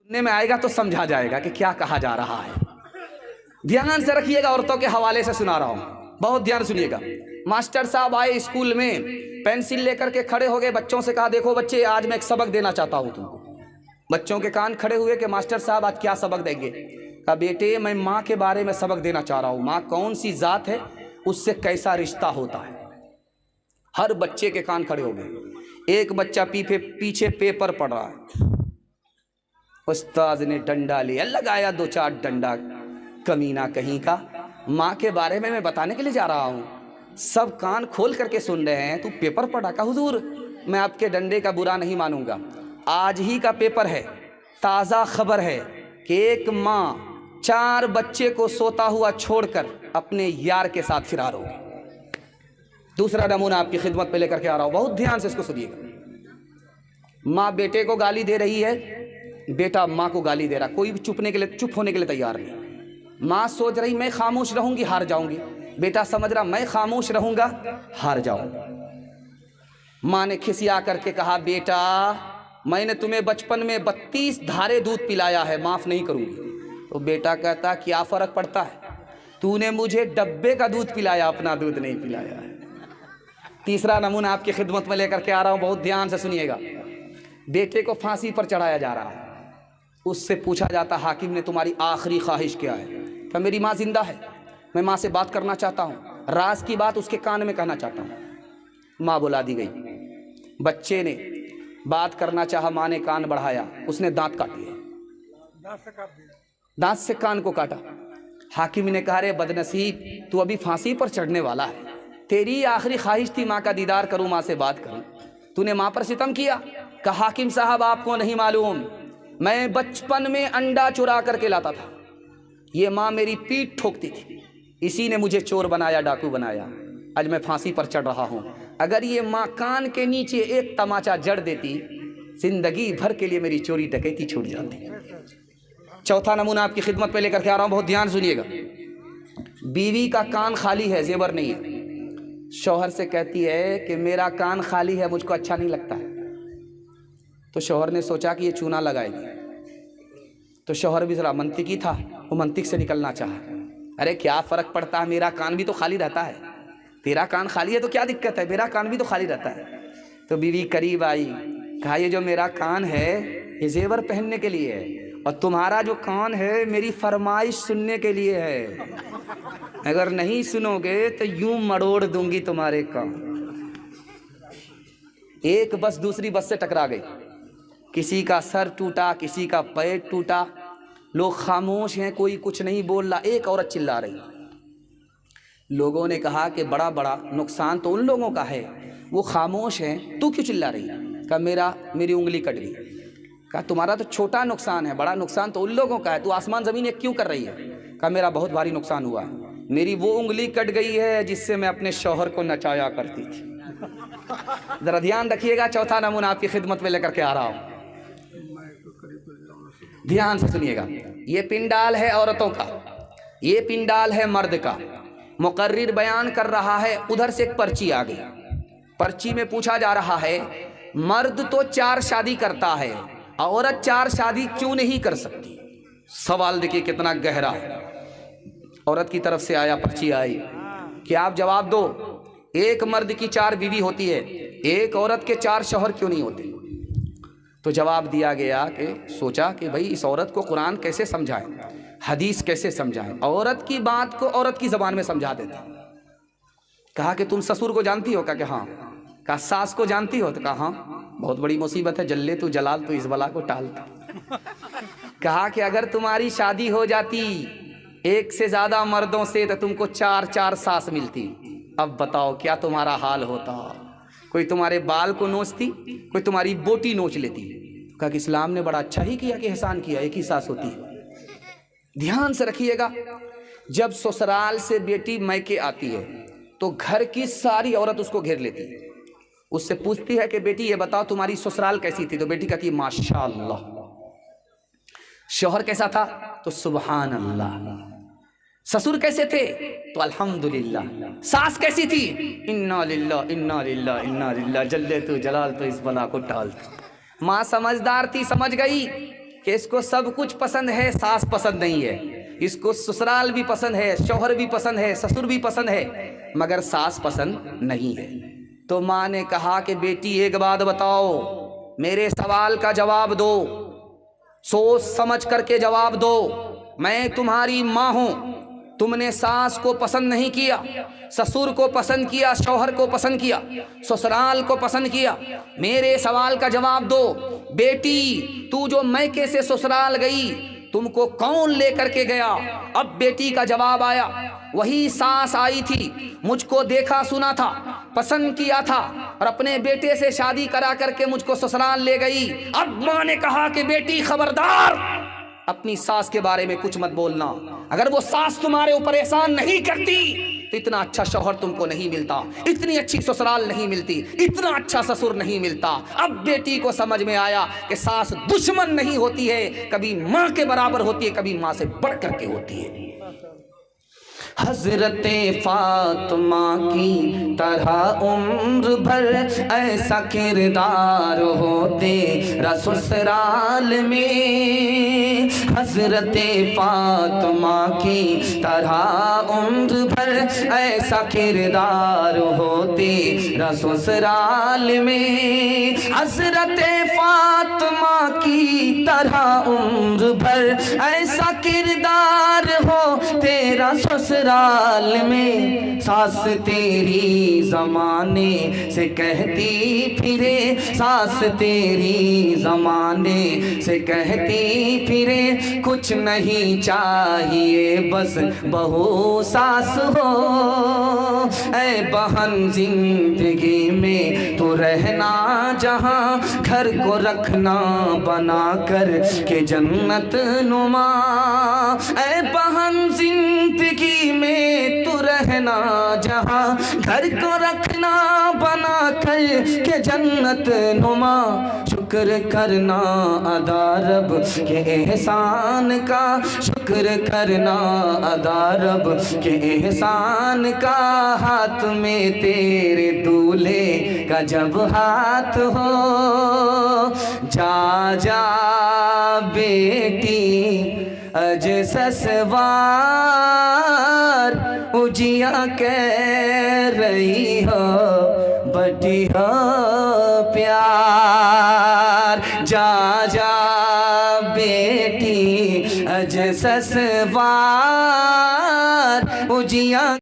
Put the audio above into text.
सुनने में आएगा तो समझा जाएगा कि क्या कहा जा रहा है। ध्यान से रखिएगा, औरतों के हवाले से सुना रहा हूँ, बहुत ध्यान सुनिएगा। मास्टर साहब आए स्कूल में, पेंसिल लेकर के खड़े हो गए, बच्चों से कहा देखो बच्चे आज मैं एक सबक देना चाहता हूँ तुमको। बच्चों के कान खड़े हुए कि मास्टर साहब आज क्या सबक देंगे। कहा बेटे मैं माँ के बारे में सबक देना चाह रहा हूँ, माँ कौन सी जात है, उससे कैसा रिश्ता होता है। हर बच्चे के कान खड़े हो गए। एक बच्चा पीछे पेपर पढ़ रहा है, उस्ताद ने डंडा लिया, लगाया 2-4 डंडा, कमीना कहीं का, माँ के बारे में मैं बताने के लिए जा रहा हूँ। सब कान खोल करके सुन रहे हैं, तू पेपर पढ़ा। का हुजूर मैं आपके डंडे का बुरा नहीं मानूंगा, आज ही का पेपर है, ताज़ा खबर है कि एक माँ 4 बच्चे को सोता हुआ छोड़कर अपने यार के साथ फरार हो गई। दूसरा नमूना आपकी खिदमत पे लेकर के आ रहा हूँ, बहुत ध्यान से इसको सुनिएगा। माँ बेटे को गाली दे रही है, बेटा माँ को गाली दे रहा, कोई भी चुप होने के लिए तैयार नहीं। माँ सोच रही मैं खामोश रहूंगी हार जाऊंगी, बेटा समझ रहा मैं खामोश रहूंगा हार जाऊंगा। माँ ने खिसिया करके कहा बेटा मैंने तुम्हें बचपन में 32 धारे दूध पिलाया है, माफ नहीं करूंगी। तो बेटा कहता क्या फर्क पड़ता है, तूने मुझे डब्बे का दूध पिलाया, अपना दूध नहीं पिलाया है। तीसरा नमूना आपकी खिदमत में लेकर के आ रहा हूं, बहुत ध्यान से सुनिएगा। बेटे को फांसी पर चढ़ाया जा रहा है, उससे पूछा जाता हाकिम ने तुम्हारी आखिरी ख्वाहिश क्या है। क्या मेरी माँ जिंदा है, मैं माँ से बात करना चाहता हूँ, राज की बात उसके कान में कहना चाहता हूँ। माँ बुला दी गई, बच्चे ने बात करना चाहा, माँ ने कान बढ़ाया, उसने दांत काट लिए, दांत से कान को काटा। हाकिम ने कहा रे बदनसीब तू अभी फांसी पर चढ़ने वाला है, तेरी आखिरी ख्वाहिश थी माँ का दीदार करूँ, माँ से बात करूँ, तूने माँ पर सितम किया। कहा हाकिम साहब आपको नहीं मालूम, मैं बचपन में अंडा चुरा करके लाता था, ये माँ मेरी पीठ ठोकती थी, इसी ने मुझे चोर बनाया, डाकू बनाया, आज मैं फांसी पर चढ़ रहा हूँ। अगर ये माँ कान के नीचे एक तमाचा जड़ देती, जिंदगी भर के लिए मेरी चोरी डकैती छूट जाती। चौथा नमूना आपकी खिदमत पे लेकर के आ रहा हूँ, बहुत ध्यान सुनिएगा। बीवी का कान खाली है, जेवर नहीं है, शौहर से कहती है कि मेरा कान खाली है, मुझको अच्छा नहीं लगता है। तो शौहर ने सोचा कि ये चूना लगाएगी, तो शौहर भी ज़रा मंतिकी था, वो मंतिक से निकलना चाहा, अरे क्या फ़र्क पड़ता है, मेरा कान भी तो खाली रहता है, तेरा कान खाली है तो क्या दिक्कत है, मेरा कान भी तो खाली रहता है। तो बीवी करीब आई, कहा ये जो मेरा कान है ये जेवर पहनने के लिए है, और तुम्हारा जो कान है मेरी फरमाइश सुनने के लिए है, अगर नहीं सुनोगे तो यूं मरोड़ दूंगी तुम्हारे कान। एक बस दूसरी बस से टकरा गई, किसी का सर टूटा, किसी का पैर टूटा, लोग खामोश हैं, कोई कुछ नहीं बोल रहा। एक औरत चिल्ला रही, लोगों ने कहा कि बड़ा बड़ा नुकसान तो उन लोगों का है, वो खामोश हैं, तू क्यों चिल्ला रही। कहा मेरी उंगली कट गई। कहा तुम्हारा तो छोटा नुकसान है, बड़ा नुकसान तो उन लोगों का है, तू आसमान ज़मीन एक क्यों कर रही है। कहा मेरा बहुत भारी नुकसान हुआ है, मेरी वो उंगली कट गई है जिससे मैं अपने शौहर को नचाया करती थी। ज़रा ध्यान रखिएगा, चौथा नमूना आपकी खिदमत में लेकर के आ रहा हूँ, ध्यान से सुनिएगा। ये पिंडाल है औरतों का, ये पिंडाल है मर्द का। मुकर्रिर बयान कर रहा है, उधर से एक पर्ची आ गई, पर्ची में पूछा जा रहा है मर्द तो 4 शादी करता है, औरत 4 शादी क्यों नहीं कर सकती। सवाल देखिए कितना गहरा है। औरत की तरफ से आया, पर्ची आई कि आप जवाब दो, एक मर्द की 4 बीवी होती है, एक औरत के 4 शौहर क्यों नहीं होते। तो जवाब दिया गया कि सोचा कि भाई इस औरत को कुरान कैसे समझाएं, हदीस कैसे समझाएं, औरत की बात को औरत की ज़बान में समझा देते। कहा कि तुम ससुर को जानती हो। कहा कि हाँ। कहा सास को जानती हो। तो कहा हाँ, बहुत बड़ी मुसीबत है, जल्ले तू जलाल तो इस बला को टालता। कहा कि अगर तुम्हारी शादी हो जाती एक से ज़्यादा मर्दों से तो तुमको 4-4 सास मिलती, अब बताओ क्या तुम्हारा हाल होता। कोई तुम्हारे बाल को नोचती, कोई तुम्हारी बोटी नोच लेती। कहा कि इस्लाम ने बड़ा अच्छा ही किया कि एहसान किया, एक ही सास होती है। ध्यान से रखिएगा, जब ससुराल से बेटी मैके आती है तो घर की सारी औरत उसको घेर लेती है, उससे पूछती है कि बेटी ये बताओ तुम्हारी ससुराल कैसी थी। तो बेटी कहती है माशाअल्लाह। शौहर कैसा था? तो सुभान अल्लाह। ससुर कैसे थे? तो अल्हम्दुलिल्लाह। सास कैसी थी? इन्ना लिल्लाह इन्ना लिल्लाह इन्ना लिल्लाह, जल्ले तू जलाल तो इस बला को टाल। माँ समझदार थी, समझ गई کہ اس کو سب کچھ پسند ہے، ساس پسند نہیں ہے، اس کو سسرال بھی پسند ہے، شوہر بھی پسند ہے، سسر بھی پسند ہے، مگر ساس پسند نہیں ہے۔ تو ماں نے کہا کہ بیٹی ایک بات بتاؤ، میرے سوال کا جواب دو، سوچ سمجھ کر کے جواب دو، میں تمہاری ماں ہوں، تم نے ساس کو پسند نہیں کیا، سسر کو پسند کیا، شوہر کو پسند کیا، سسرال کو پسند کیا، میرے سوال کا جواب دو، بیٹی تو جو میکے سے سسرال گئی تم کو کون لے کر کے گیا؟ اب بیٹی کا جواب آیا، وہی ساس آئی تھی، مجھ کو دیکھا سنا تھا، پسند کیا تھا، اور اپنے بیٹے سے شادی کرا کر کے مجھ کو سسرال لے گئی۔ اب ماں نے کہا کہ بیٹی خبردار، اپنی ساس کے بارے میں کچھ مت بولنا، اگر وہ ساس تمہارے اوپر احسان نہیں کرتی تو اتنا اچھا شوہر تم کو نہیں ملتا، اتنی اچھی سسرال نہیں ملتی، اتنا اچھا سسر نہیں ملتا۔ اب بیٹی کو سمجھ میں آیا کہ ساس دشمن نہیں ہوتی ہے، کبھی ماں کے برابر ہوتی ہے، کبھی ماں سے بڑھ کر کے ہوتی ہے۔ حضرت فاطمہ کی طرح عمر بھر ایسا کردار ہو تیرا سسرال میں، حضرت فاطمہ کی طرح عمر بھر ایسا کردار ہو تیرا سسرال میں، حضرت فاطمہ کی طرح عمر بھر ایسا کردار ہو تیرا سسرال میں، ساس تیری زمانے سے کہتی پھرے، ساس تیری زمانے سے کہتی پھرے، کچھ نہیں چاہیے بس بہو ساس ہو، اے بہن زندگی میں تو رہنا جہاں، گھر کو رکھنا بنا کر کہ جنت نما، اے بہن زندگی میں تو رہنا جہاں، گھر کو رکھنا بنا کر کہ جنت نما، شکر کرنا ادا رب کے احسان کا، شکر کرنا ادا رب کے احسان کا، ہاتھ میں تیرے دولہے کا جب ہاتھ ہو، جا جا بیٹی اج سسوار اجیا کہہ رہی ہو بٹی ہو پیار، جا جا بیٹی اج سسوار